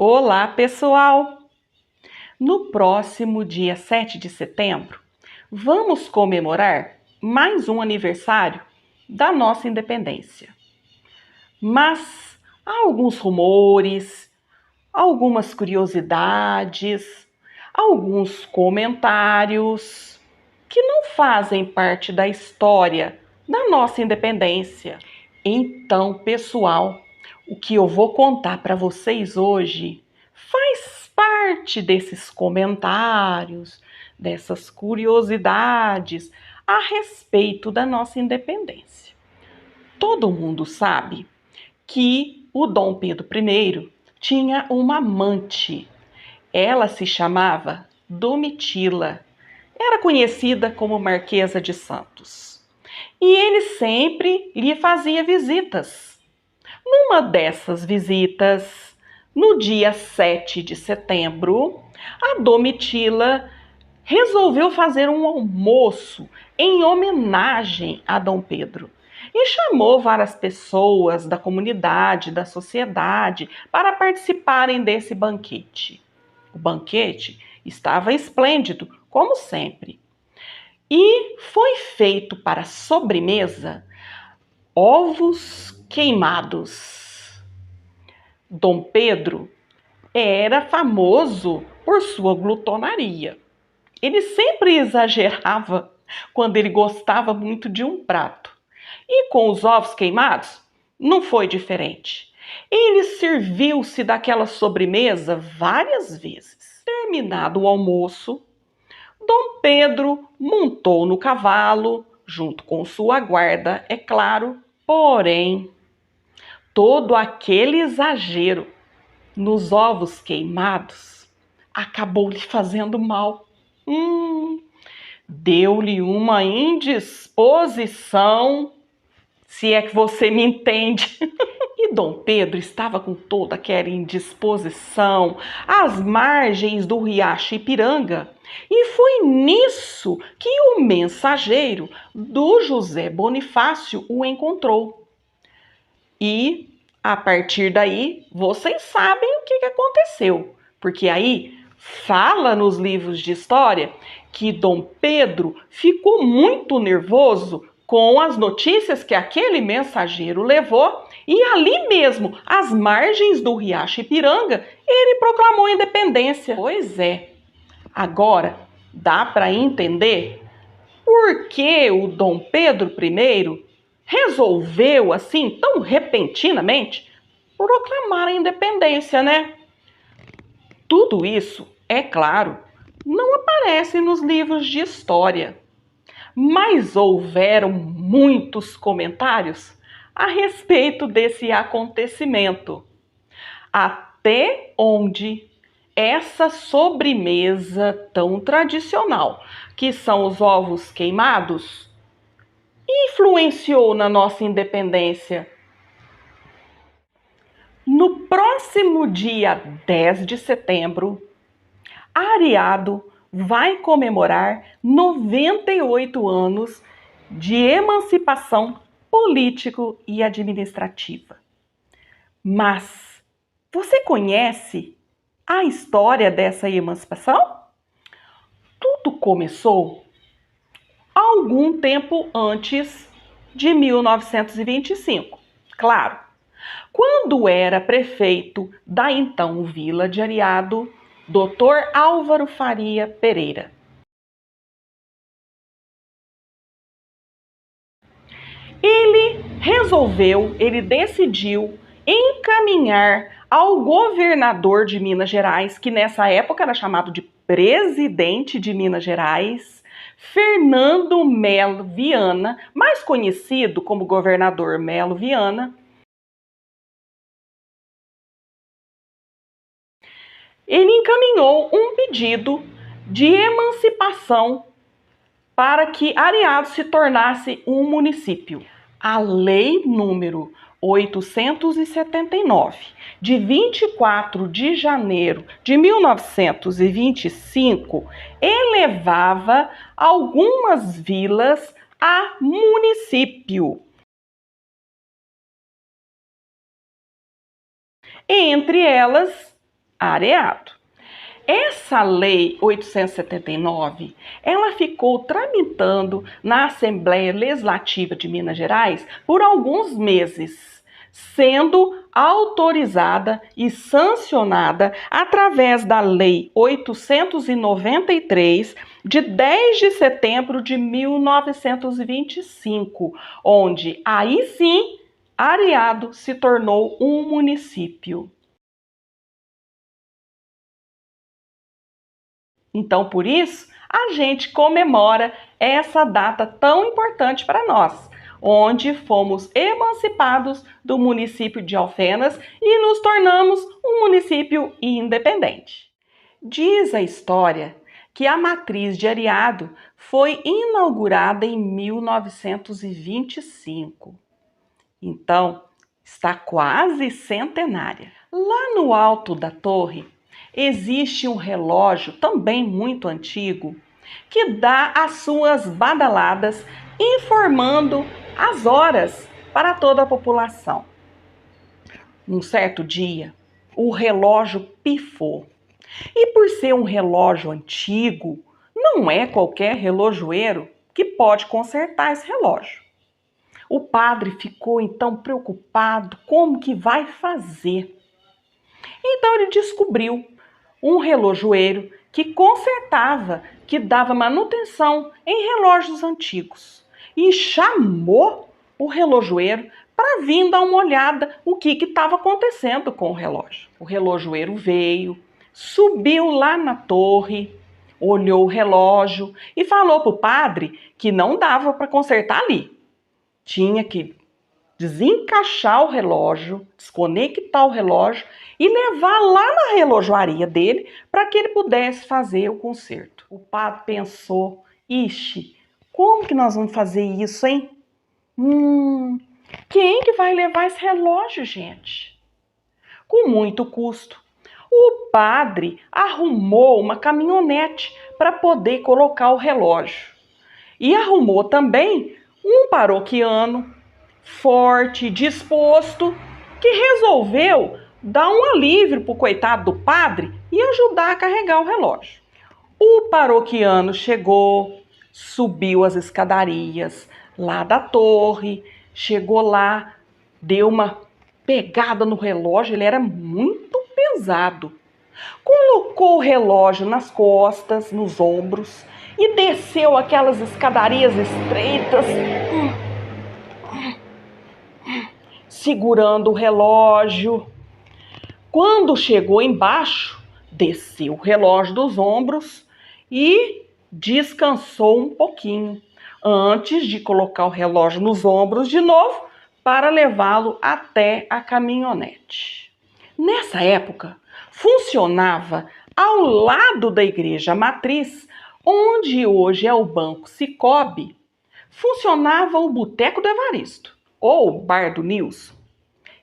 Olá, pessoal! No próximo dia 7 de setembro, vamos comemorar mais um aniversário da nossa independência. Mas há alguns rumores, algumas curiosidades, alguns comentários que não fazem parte da história da nossa independência. Então, pessoal, o que eu vou contar para vocês hoje faz parte desses comentários, dessas curiosidades a respeito da nossa independência. Todo mundo sabe que o Dom Pedro I tinha uma amante. Ela se chamava Domitila. Era conhecida como Marquesa de Santos. E ele sempre lhe fazia visitas. Numa dessas visitas, no dia 7 de setembro, a Domitila resolveu fazer um almoço em homenagem a Dom Pedro e chamou várias pessoas da comunidade, da sociedade, para participarem desse banquete. O banquete estava esplêndido, como sempre. E foi feito para sobremesa ovos queimados. Dom Pedro era famoso por sua glutonaria. Ele sempre exagerava quando ele gostava muito de um prato. E com os ovos queimados, não foi diferente. Ele serviu-se daquela sobremesa várias vezes. Terminado o almoço, Dom Pedro montou no cavalo, junto com sua guarda, é claro, porém, todo aquele exagero nos ovos queimados acabou lhe fazendo mal. Deu-lhe uma indisposição, se é que você me entende. E Dom Pedro estava com toda aquela indisposição às margens do riacho Ipiranga. E foi nisso que o mensageiro do José Bonifácio o encontrou. E, a partir daí, vocês sabem o que aconteceu. Porque aí fala nos livros de história que Dom Pedro ficou muito nervoso com as notícias que aquele mensageiro levou e ali mesmo, às margens do riacho Ipiranga, ele proclamou a independência. Pois é, agora dá para entender por que o Dom Pedro I resolveu, assim, tão repentinamente, proclamar a independência, né? Tudo isso, é claro, não aparece nos livros de história, mas houveram muitos comentários a respeito desse acontecimento, até onde essa sobremesa tão tradicional, que são os ovos queimados, influenciou na nossa independência. No próximo dia 10 de setembro, Ariado vai comemorar 98 anos de emancipação político e administrativa. Mas você conhece a história dessa emancipação? Tudo começou algum tempo antes de 1925, claro, quando era prefeito da então Vila de Ariado, Dr. Álvaro Faria Pereira. Ele decidiu encaminhar ao governador de Minas Gerais, que nessa época era chamado de presidente de Minas Gerais, Fernando Melo Viana, mais conhecido como governador Melo Viana. Ele encaminhou um pedido de emancipação para que Ariado se tornasse um município. A Lei número 879, de 24 de janeiro de 1925, elevava algumas vilas a município. Entre elas, Areado. Essa lei 879, ela ficou tramitando na Assembleia Legislativa de Minas Gerais por alguns meses, sendo autorizada e sancionada através da Lei 893, de 10 de setembro de 1925, onde aí sim Areado se tornou um município. Então, por isso, a gente comemora essa data tão importante para nós, onde fomos emancipados do município de Alfenas e nos tornamos um município independente. Diz a história que a matriz de Areado foi inaugurada em 1925. Então, está quase centenária. Lá no alto da torre, existe um relógio também muito antigo que dá as suas badaladas informando as horas para toda a população. Um certo dia, o relógio pifou. E por ser um relógio antigo, não é qualquer relojoeiro que pode consertar esse relógio. O padre ficou então preocupado como que vai fazer. Então ele descobriu um relojoeiro que consertava, que dava manutenção em relógios antigos e chamou o relojoeiro para vir dar uma olhada o que estava acontecendo com o relógio. O relojoeiro veio, subiu lá na torre, olhou o relógio e falou para o padre que não dava para consertar ali. Tinha que desencaixar o relógio, desconectar o relógio e levar lá na relojoaria dele para que ele pudesse fazer o conserto. O padre pensou, ixi, como que nós vamos fazer isso, hein? Quem que vai levar esse relógio, gente? Com muito custo, o padre arrumou uma caminhonete para poder colocar o relógio. E arrumou também um paroquiano forte, disposto, que resolveu dar um alívio para o coitado do padre e ajudar a carregar o relógio. O paroquiano chegou, subiu as escadarias lá da torre, chegou lá, deu uma pegada no relógio, ele era muito pesado. Colocou o relógio nas costas, nos ombros e desceu aquelas escadarias estreitas, segurando o relógio. Quando chegou embaixo, desceu o relógio dos ombros e descansou um pouquinho, antes de colocar o relógio nos ombros de novo para levá-lo até a caminhonete. Nessa época, funcionava ao lado da igreja matriz, onde hoje é o Banco Sicoob, funcionava o Boteco do Evaristo, ou Bar do Nilson.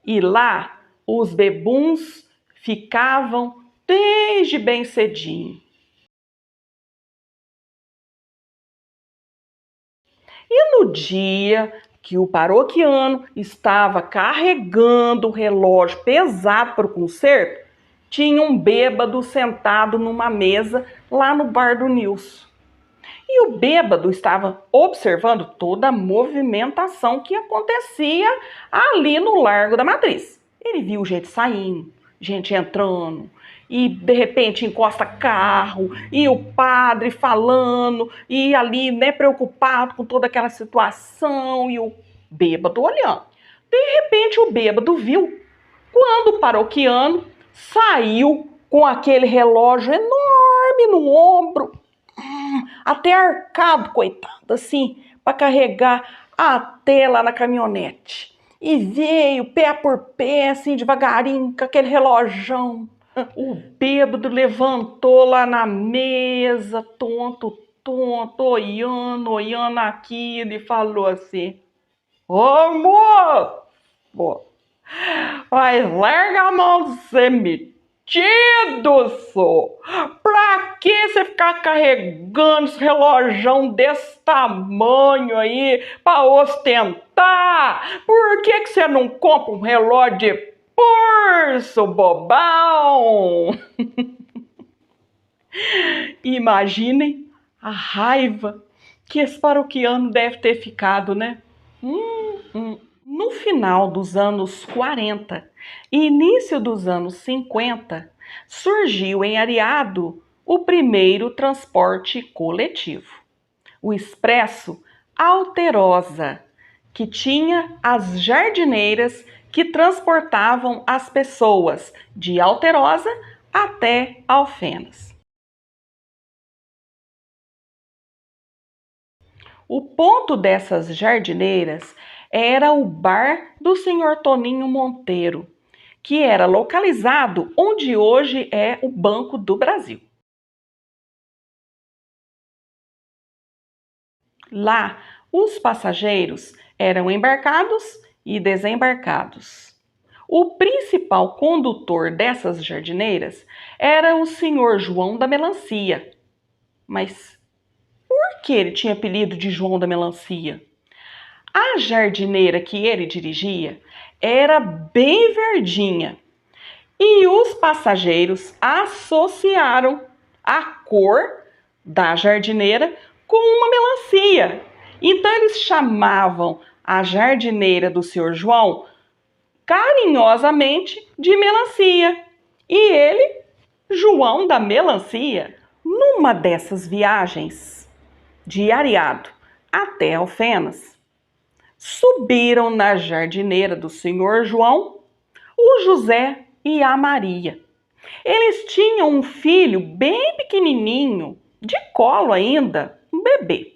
E lá os bebuns ficavam desde bem cedinho. E no dia que o paroquiano estava carregando o relógio pesado para o concerto, tinha um bêbado sentado numa mesa lá no Bar do Nilson. E o bêbado estava observando toda a movimentação que acontecia ali no Largo da Matriz. Ele viu gente saindo, gente entrando, e de repente encosta carro, e o padre falando, e ali, né, preocupado com toda aquela situação, e o bêbado olhando. De repente o bêbado viu quando o paroquiano saiu com aquele relógio enorme no ombro, até arcado, coitado, assim, para carregar até lá na caminhonete. E veio pé por pé, assim, devagarinho, com aquele relojão. O bêbado levantou lá na mesa, tonto, olhando aquilo e falou assim: Ô, moço, mas larga a mão de ser metido, só. Pra que você ficar carregando esse relojão desse tamanho aí pra ostentar? Por que você não compra um relógio de pulso, bobão? Imaginem a raiva que esse paroquiano deve ter ficado, né? No final dos anos 40 e início dos anos 50, surgiu em Areado o primeiro transporte coletivo, o Expresso Alterosa, que tinha as jardineiras que transportavam as pessoas de Alterosa até Alfenas. O ponto dessas jardineiras era o bar do Senhor Toninho Monteiro, que era localizado onde hoje é o Banco do Brasil. Lá, os passageiros eram embarcados e desembarcados. O principal condutor dessas jardineiras era o senhor João da Melancia. Mas por que ele tinha apelido de João da Melancia? A jardineira que ele dirigia era bem verdinha e os passageiros associaram a cor da jardineira com uma melancia. Então eles chamavam a jardineira do senhor João carinhosamente de Melancia e ele, João da Melancia. Numa dessas viagens de Areado até Alfenas, subiram na jardineira do senhor João o José e a Maria. Eles tinham um filho bem pequenininho, de colo ainda, um bebê.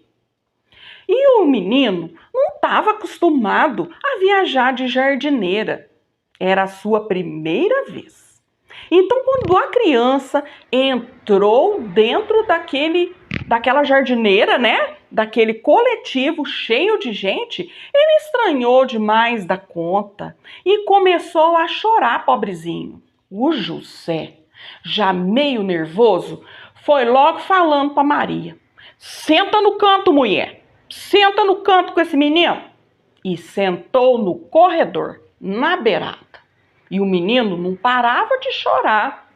E o menino não estava acostumado a viajar de jardineira. Era a sua primeira vez. Então, quando a criança entrou dentro daquela jardineira, né? Daquele coletivo cheio de gente, ele estranhou demais da conta e começou a chorar, pobrezinho. O José, já meio nervoso, foi logo falando para Maria: senta no canto, mulher, senta no canto com esse menino. E sentou no corredor, na beirada. E o menino não parava de chorar.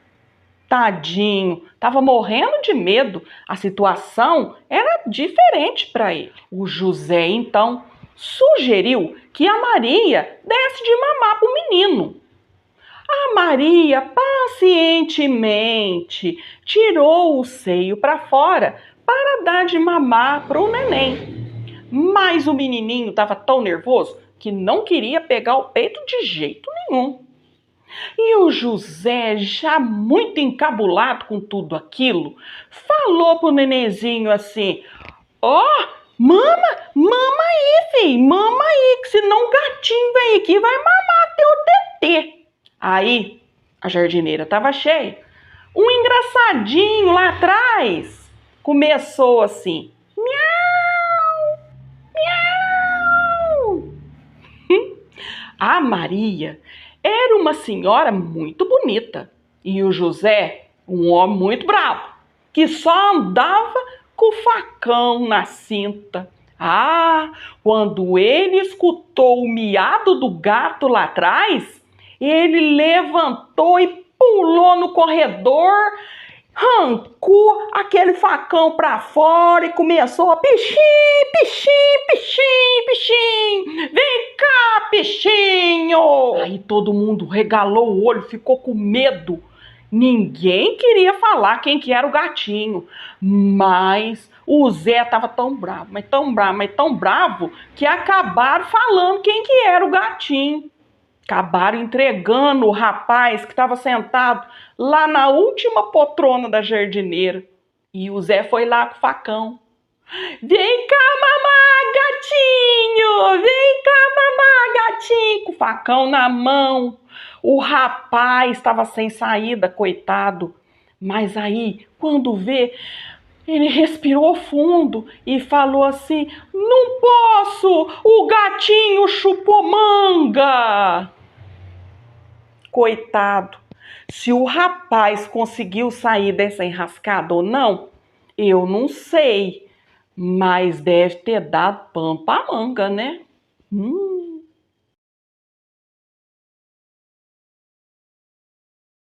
Tadinho, estava morrendo de medo. A situação era diferente para ele. O José, então, sugeriu que a Maria desse de mamar para o menino. A Maria pacientemente tirou o seio para fora para dar de mamar para o neném. Mas o menininho estava tão nervoso que não queria pegar o peito de jeito nenhum. E o José, já muito encabulado com tudo aquilo, falou pro nenenzinho assim: mama aí, filho, mama aí, que senão o gatinho vem aqui e vai mamar teu tetê. Aí, a jardineira estava cheia. Um engraçadinho lá atrás começou assim: miau, miau. A Maria era uma senhora muito bonita e o José, um homem muito bravo, que só andava com o facão na cinta. Quando ele escutou o miado do gato lá atrás, ele levantou e pulou no corredor, arrancou aquele facão para fora e começou a pichim, pichim, pichim, pichim. Vem cá, pichinho! Aí todo mundo regalou o olho, ficou com medo. Ninguém queria falar quem que era o gatinho, mas o Zé estava tão bravo, mas tão bravo, mas tão bravo, que acabaram falando quem que era o gatinho. Acabaram entregando o rapaz que estava sentado lá na última poltrona da jardineira. E o Zé foi lá com o facão. Vem cá mamar, gatinho! Vem cá mamar, gatinho! Com o facão na mão. O rapaz estava sem saída, coitado. Mas aí, quando vê, ele respirou fundo e falou assim: não posso, o gatinho chupou manga. Coitado, se o rapaz conseguiu sair dessa enrascada ou não, eu não sei, mas deve ter dado pano pra manga, né?